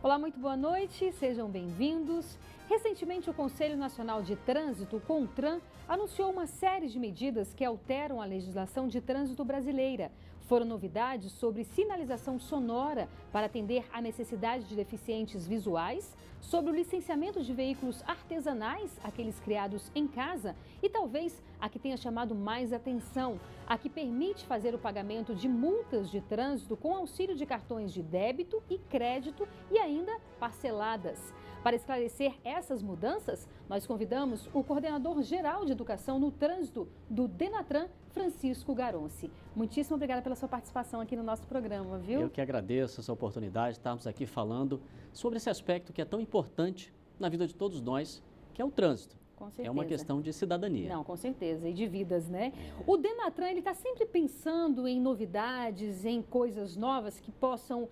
Olá, muito boa noite, sejam bem-vindos. Recentemente, o Conselho Nacional de Trânsito, CONTRAN, anunciou uma série de medidas que alteram a legislação de trânsito brasileira. Foram novidades sobre sinalização sonora para atender à necessidade de deficientes visuais, sobre o licenciamento de veículos artesanais, aqueles criados em casa, e talvez a que tenha chamado mais atenção, a que permite fazer o pagamento de multas de trânsito com auxílio de cartões de débito e crédito e ainda parceladas. Para esclarecer essas mudanças, nós convidamos o coordenador geral de Educação no Trânsito do DENATRAN, Francisco Garonci. Muitíssimo obrigada pela sua participação aqui no nosso programa, viu? Eu que agradeço essa oportunidade de estarmos aqui falando sobre esse aspecto que é tão importante na vida de todos nós, que é o trânsito. Com certeza. É uma questão de cidadania. Não, com certeza, e de vidas, né? O DENATRAN, ele está sempre pensando em novidades, em coisas novas que possam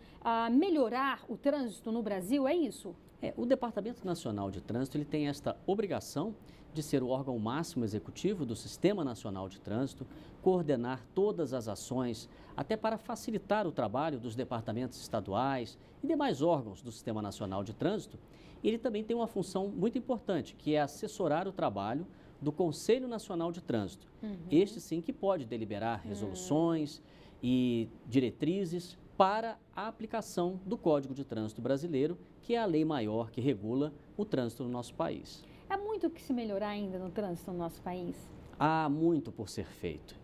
melhorar o trânsito no Brasil, é isso? O Departamento Nacional de Trânsito ele tem esta obrigação de ser o órgão máximo executivo do Sistema Nacional de Trânsito, coordenar todas as ações, até para facilitar o trabalho dos departamentos estaduais e demais órgãos do Sistema Nacional de Trânsito. Ele também tem uma função muito importante, que é assessorar o trabalho do Conselho Nacional de Trânsito. Este sim que pode deliberar resoluções e diretrizes para a aplicação do Código de Trânsito Brasileiro, que é a lei maior que regula o trânsito no nosso país. Há muito o que se melhorar ainda no trânsito no nosso país? Há muito por ser feito.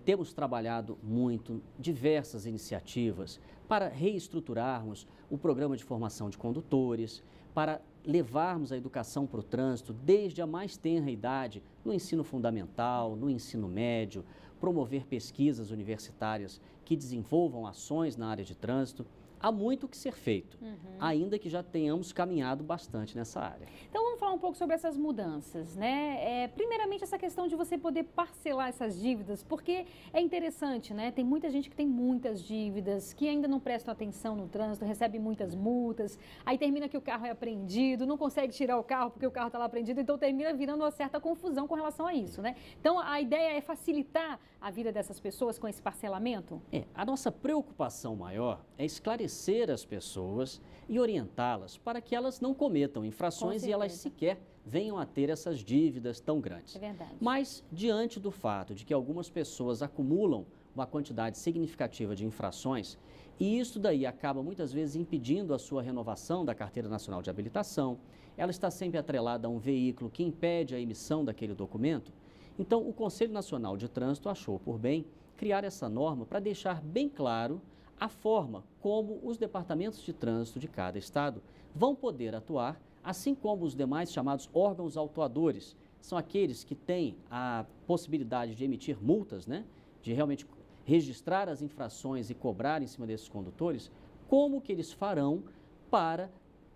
Temos trabalhado muito, diversas iniciativas para reestruturarmos o programa de formação de condutores, para levarmos a educação para o trânsito desde a mais tenra idade, no ensino fundamental, no ensino médio, promover pesquisas universitárias que desenvolvam ações na área de trânsito. Há muito o que ser feito, ainda que já tenhamos caminhado bastante nessa área. Então vamos falar um pouco sobre essas mudanças, né? Primeiramente essa questão de você poder parcelar essas dívidas, porque é interessante, né? Tem muita gente que tem muitas dívidas, que ainda não prestam atenção no trânsito, recebe muitas multas, aí termina que o carro é apreendido, não consegue tirar o carro porque o carro está lá apreendido, então termina virando uma certa confusão com relação a isso, né? Então a ideia é facilitar a vida dessas pessoas com esse parcelamento? A nossa preocupação maior é esclarecer as pessoas e orientá-las para que elas não cometam infrações e elas sequer venham a ter essas dívidas tão grandes. É verdade. Mas, diante do fato de que algumas pessoas acumulam uma quantidade significativa de infrações, e isso daí acaba muitas vezes impedindo a sua renovação da Carteira Nacional de Habilitação, ela está sempre atrelada a um veículo que impede a emissão daquele documento, então o Conselho Nacional de Trânsito achou por bem criar essa norma para deixar bem claro a forma como os departamentos de trânsito de cada estado vão poder atuar, assim como os demais chamados órgãos autuadores, são aqueles que têm a possibilidade de emitir multas, né? De realmente registrar as infrações e cobrar em cima desses condutores, como que eles farão para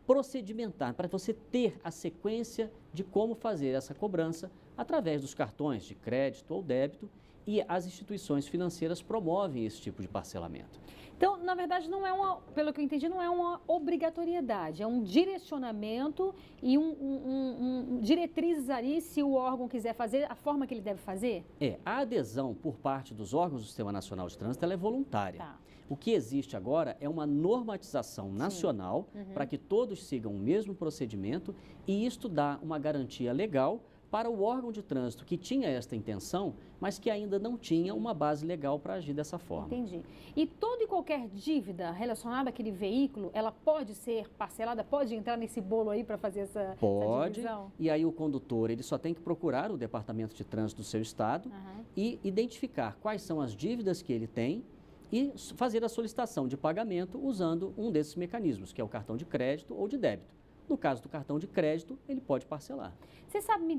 procedimentar, para você ter a sequência de como fazer essa cobrança através dos cartões de crédito ou débito, e as instituições financeiras promovem esse tipo de parcelamento. Então, na verdade, não é pelo que eu entendi, não é uma obrigatoriedade, é um direcionamento e diretrizes ali, se o órgão quiser fazer, a forma que ele deve fazer? A adesão por parte dos órgãos do Sistema Nacional de Trânsito ela é voluntária. Tá. O que existe agora é uma normatização nacional para que todos sigam o mesmo procedimento, e isto dá uma garantia legal para o órgão de trânsito que tinha esta intenção, mas que ainda não tinha uma base legal para agir dessa forma. Entendi. E toda e qualquer dívida relacionada àquele veículo, ela pode ser parcelada, pode entrar nesse bolo aí para fazer essa divisão? E aí o condutor ele só tem que procurar o departamento de trânsito do seu estado e identificar quais são as dívidas que ele tem e fazer a solicitação de pagamento usando um desses mecanismos, que é o cartão de crédito ou de débito. No caso do cartão de crédito, ele pode parcelar. Você sabe me...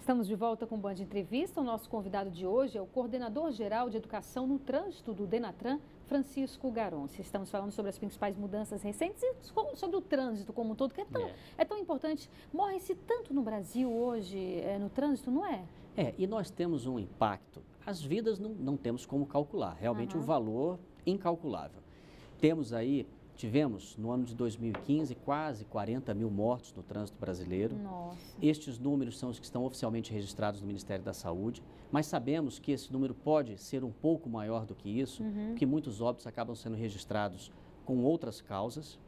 Estamos de volta com o Band Entrevista. O nosso convidado de hoje é o coordenador geral de Educação no Trânsito do DENATRAN, Francisco Garonci. Estamos falando sobre as principais mudanças recentes e sobre o trânsito como um todo, que é tão importante. Morre-se tanto no Brasil hoje no trânsito, não é? E nós temos um impacto. As vidas não temos como calcular, realmente um valor incalculável. Temos aí tivemos, no ano de 2015, quase 40 mil mortos no trânsito brasileiro. Nossa. Estes números são os que estão oficialmente registrados no Ministério da Saúde, mas sabemos que esse número pode ser um pouco maior do que isso, porque muitos óbitos acabam sendo registrados com outras causas.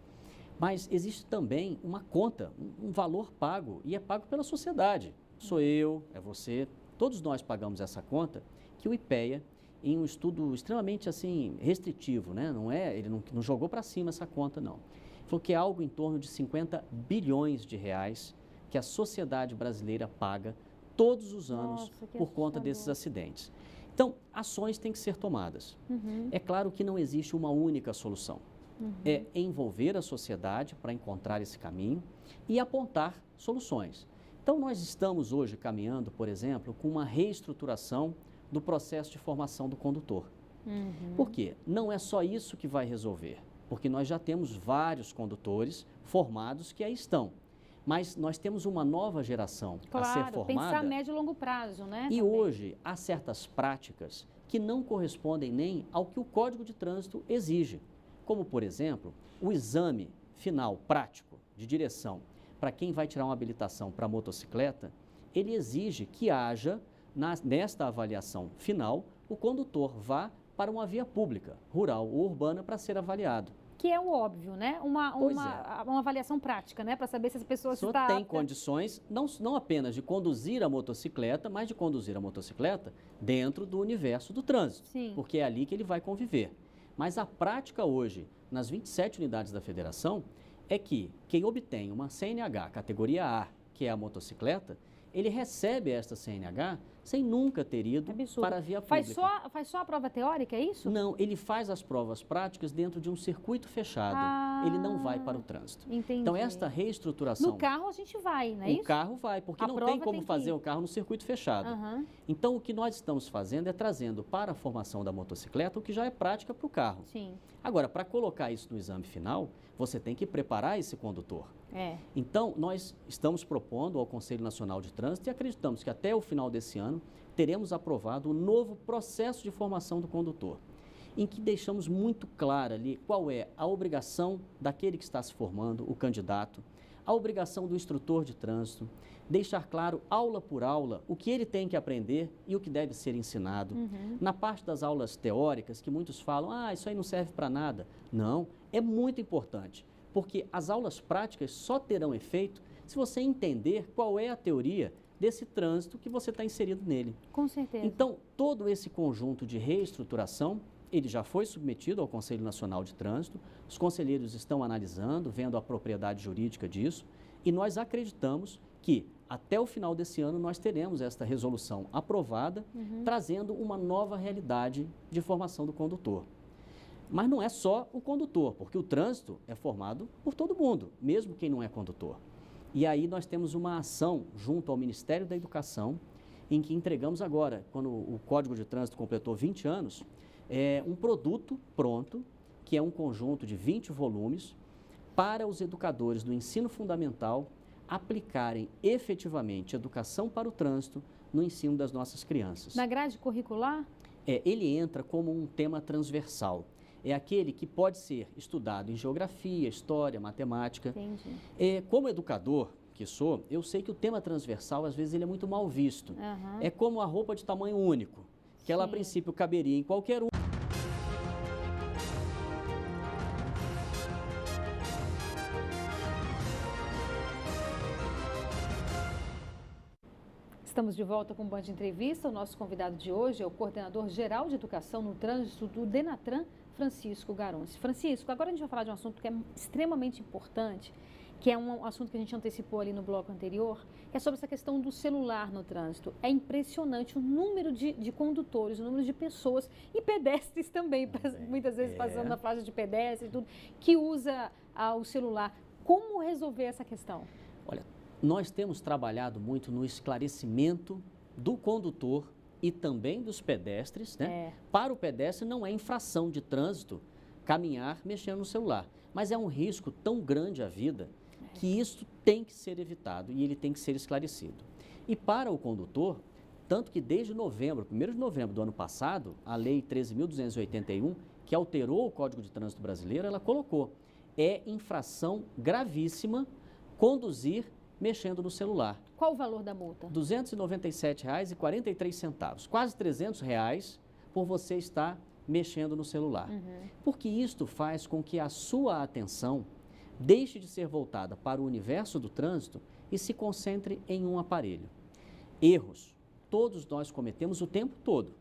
Mas existe também uma conta, um valor pago, e é pago pela sociedade. Sou eu, é você, todos nós pagamos essa conta, que o IPEA, em um estudo extremamente assim restritivo, né? Ele não jogou para cima essa conta, não. Falou que é algo em torno de 50 bilhões de reais que a sociedade brasileira paga todos os anos por conta desses acidentes. Então, ações têm que ser tomadas. É claro que não existe uma única solução. É envolver a sociedade para encontrar esse caminho e apontar soluções. Então, nós estamos hoje caminhando, por exemplo, com uma reestruturação do processo de formação do condutor. Por quê? Não é só isso que vai resolver, porque nós já temos vários condutores formados que aí estão. Mas nós temos uma nova geração a ser formada. Pensar a médio e longo prazo, né? E hoje há certas práticas que não correspondem nem ao que o Código de Trânsito exige. Como, por exemplo, o exame final prático de direção para quem vai tirar uma habilitação para motocicleta, ele exige que haja, nesta avaliação final, o condutor vá para uma via pública, rural ou urbana, para ser avaliado. Que é o óbvio, né? Uma avaliação prática, né? Para saber se as pessoas estão... tem condições, não apenas de conduzir a motocicleta, mas de conduzir a motocicleta dentro do universo do trânsito. Sim. Porque é ali que ele vai conviver. Mas a prática hoje, nas 27 unidades da federação, é que quem obtém uma CNH categoria A, que é a motocicleta, ele recebe esta CNH sem nunca ter ido para a via pública. Faz só a prova teórica, é isso? Não, ele faz as provas práticas dentro de um circuito fechado. Ele não vai para o trânsito. Entendi. Então, esta reestruturação... No carro a gente vai, não é isso? O carro vai, porque não tem como fazer o carro no circuito fechado. Então, o que nós estamos fazendo é trazendo para a formação da motocicleta o que já é prática para o carro. Sim. Agora, para colocar isso no exame final, você tem que preparar esse condutor. Então, nós estamos propondo ao Conselho Nacional de Trânsito e acreditamos que até o final desse ano teremos aprovado um novo processo de formação do condutor, em que deixamos muito claro ali qual é a obrigação daquele que está se formando, o candidato, a obrigação do instrutor de trânsito, deixar claro, aula por aula, o que ele tem que aprender e o que deve ser ensinado. Na parte das aulas teóricas, que muitos falam, isso aí não serve para nada. Não, é muito importante, porque as aulas práticas só terão efeito se você entender qual é a teoria desse trânsito que você está inserido nele. Com certeza. Então, todo esse conjunto de reestruturação, ele já foi submetido ao Conselho Nacional de Trânsito, os conselheiros estão analisando, vendo a propriedade jurídica disso, e nós acreditamos que até o final desse ano nós teremos esta resolução aprovada, trazendo uma nova realidade de formação do condutor. Mas não é só o condutor, porque o trânsito é formado por todo mundo, mesmo quem não é condutor. E aí nós temos uma ação junto ao Ministério da Educação, em que entregamos agora, quando o Código de Trânsito completou 20 anos, um produto pronto, que é um conjunto de 20 volumes, para os educadores do ensino fundamental aplicarem efetivamente educação para o trânsito no ensino das nossas crianças. Na grade curricular? Ele entra como um tema transversal. É aquele que pode ser estudado em geografia, história, matemática. Entendi. Como educador que sou, eu sei que o tema transversal, às vezes, ele é muito mal visto. É como a roupa de tamanho único, que ela, a princípio, caberia em qualquer um. Estamos de volta com o Band Entrevista. O nosso convidado de hoje é o coordenador geral de educação no trânsito do Denatran, Francisco Garonci. Francisco, agora a gente vai falar de um assunto que é extremamente importante, que é um assunto que a gente antecipou ali no bloco anterior, que é sobre essa questão do celular no trânsito. É impressionante o número de condutores, o número de pessoas e pedestres também, muitas vezes passando na faixa de pedestre e tudo, que usa o celular. Como resolver essa questão? Olha, nós temos trabalhado muito no esclarecimento do condutor e também dos pedestres, né? Para o pedestre não é infração de trânsito caminhar mexendo no celular, mas é um risco tão grande à vida que isso tem que ser evitado e ele tem que ser esclarecido. E para o condutor, tanto que desde novembro, 1º de novembro do ano passado, a Lei 13.281, que alterou o Código de Trânsito Brasileiro, ela colocou é infração gravíssima conduzir mexendo no celular. Qual o valor da multa? R$ 297,43, quase R$ 300 por você estar mexendo no celular. Porque isto faz com que a sua atenção deixe de ser voltada para o universo do trânsito e se concentre em um aparelho. Erros, todos nós cometemos o tempo todo.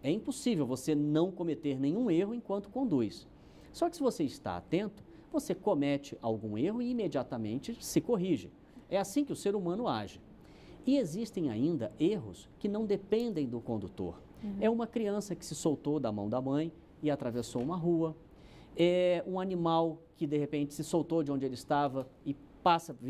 É impossível você não cometer nenhum erro enquanto conduz. Só que se você está atento, você comete algum erro e imediatamente se corrige. É assim que o ser humano age. E existem ainda erros que não dependem do condutor. É uma criança que se soltou da mão da mãe e atravessou uma rua. É um animal que de repente se soltou de onde ele estava e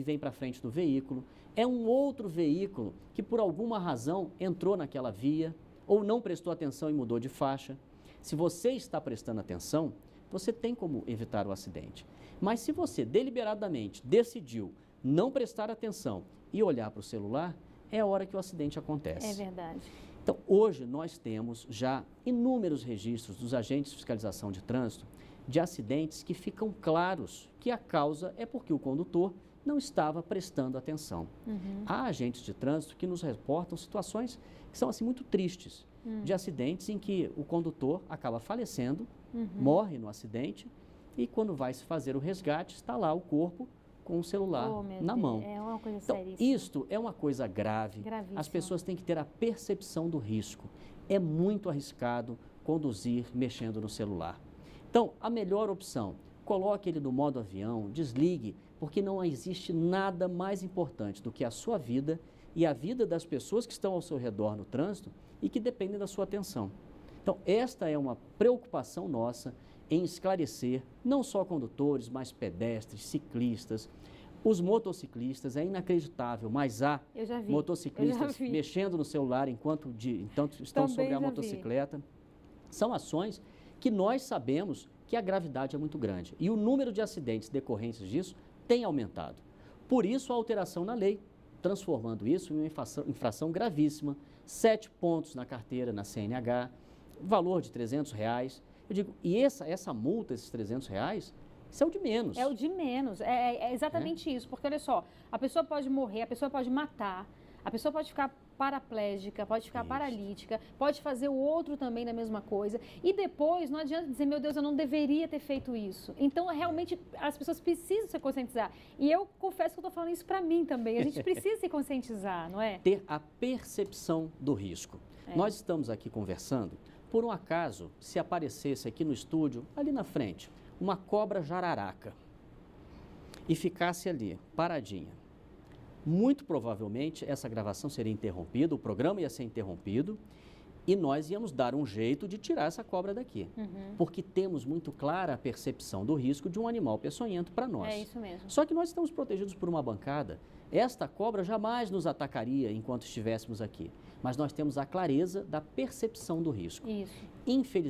vem para frente do veículo. É um outro veículo que por alguma razão entrou naquela via ou não prestou atenção e mudou de faixa. Se você está prestando atenção, você tem como evitar o acidente. Mas se você deliberadamente decidiu não prestar atenção e olhar para o celular, é a hora que o acidente acontece. É verdade. Então, hoje nós temos já inúmeros registros dos agentes de fiscalização de trânsito de acidentes que ficam claros que a causa é porque o condutor não estava prestando atenção. Há agentes de trânsito que nos reportam situações que são assim muito tristes, de acidentes em que o condutor acaba falecendo, morre no acidente e quando vai se fazer o resgate está lá o corpo com o celular na mão. É uma coisa então, seríssima. isto é uma coisa grave. Gravíssima. As pessoas têm que ter a percepção do risco. É muito arriscado conduzir mexendo no celular. Então, a melhor opção, coloque ele no modo avião, desligue, porque não existe nada mais importante do que a sua vida e a vida das pessoas que estão ao seu redor no trânsito e que dependem da sua atenção. Então, esta é uma preocupação nossa em esclarecer não só condutores, mas pedestres, ciclistas, os motociclistas. É inacreditável, mas há motociclistas mexendo no celular enquanto estão sobre a motocicleta. São ações que nós sabemos que a gravidade é muito grande e o número de acidentes decorrentes disso tem aumentado. Por isso, a alteração na lei, transformando isso em uma infração gravíssima, 7 pontos na carteira, na CNH, valor de R$ 300. Eu digo, e essa multa, esses R$ 300, isso é o de menos. É o de menos, é exatamente isso, porque olha só, a pessoa pode morrer, a pessoa pode matar, a pessoa pode ficar paraplégica, pode ficar paralítica, pode fazer o outro também da mesma coisa. E depois, não adianta dizer, meu Deus, eu não deveria ter feito isso. Então, realmente, as pessoas precisam se conscientizar. E eu confesso que eu estou falando isso para mim também. A gente precisa se conscientizar, não é? Ter a percepção do risco. Nós estamos aqui conversando, por um acaso, se aparecesse aqui no estúdio, ali na frente, uma cobra jararaca e ficasse ali, paradinha. Muito provavelmente essa gravação seria interrompida, o programa ia ser interrompido e nós íamos dar um jeito de tirar essa cobra daqui. Porque temos muito clara a percepção do risco de um animal peçonhento para nós. É isso mesmo. Só que nós estamos protegidos por uma bancada. Esta cobra jamais nos atacaria enquanto estivéssemos aqui. Mas nós temos a clareza da percepção do risco. Isso. Infelizmente,